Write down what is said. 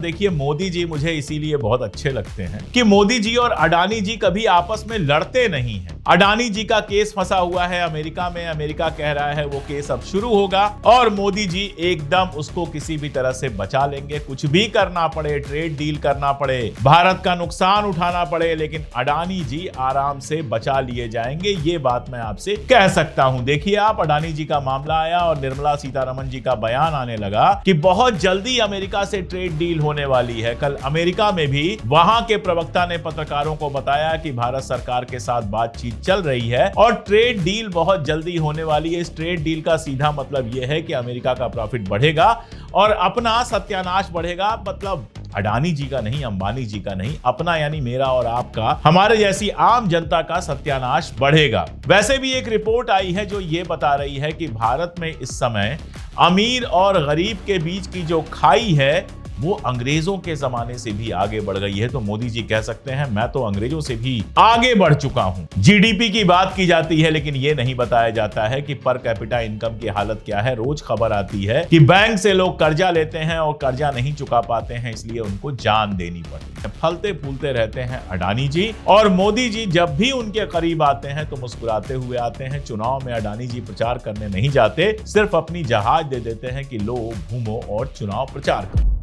देखिए, मोदी जी मुझे इसीलिए बहुत अच्छे लगते हैं कि मोदी जी और अडानी जी कभी आपस में लड़ते नहीं हैं। अडानी जी का केस फंसा हुआ है अमेरिका में, अमेरिका कह रहा है वो केस अब शुरू होगा और मोदी जी एकदम उसको किसी भी तरह से बचा लेंगे। कुछ भी करना पड़े, ट्रेड डील करना पड़े, भारत का नुकसान उठाना पड़े, लेकिन अडानी जी आराम से बचा लिए जाएंगे। ये बात मैं आपसे कह सकता हूं। देखिए आप, अडानी जी का मामला आया और निर्मला सीतारमण जी का बयान आने लगा कि बहुत जल्दी अमेरिका से ट्रेड डील होने वाली है। कल अमेरिका में भी वहां के प्रवक्ता ने पत्रकारों को बताया कि भारत सरकार के साथ बातचीत चल रही है और ट्रेड डील बहुत जल्दी होने वाली है। इस ट्रेड डील का सीधा मतलब यह है कि अमेरिका का प्रॉफिट बढ़ेगा और अपना सत्यानाश बढ़ेगा। मतलब अडानी जी का नहीं, अंबानी जी का नहीं, अपना यानी मेरा और आपका, हमारे जैसी आम जनता का सत्यानाश बढ़ेगा। वैसे भी एक रिपोर्ट आई है जो ये बता रही है कि भारत में इस समय अमीर और गरीब के बीच की जो खाई है वो अंग्रेजों के जमाने से भी आगे बढ़ गई है। तो मोदी जी कह सकते हैं मैं तो अंग्रेजों से भी आगे बढ़ चुका हूं। जीडीपी की बात की जाती है, लेकिन ये नहीं बताया जाता है कि पर कैपिटा इनकम की हालत क्या है। रोज खबर आती है कि बैंक से लोग कर्जा लेते हैं और कर्जा नहीं चुका पाते हैं, इसलिए उनको जान देनी पड़ती है। फलते फूलते रहते हैं अडानी जी, और मोदी जी जब भी उनके करीब आते हैं तो मुस्कुराते हुए आते हैं। चुनाव में अडानी जी प्रचार करने नहीं जाते, सिर्फ अपनी जहाज दे देते हैं कि लो घूमो और चुनाव प्रचार करो।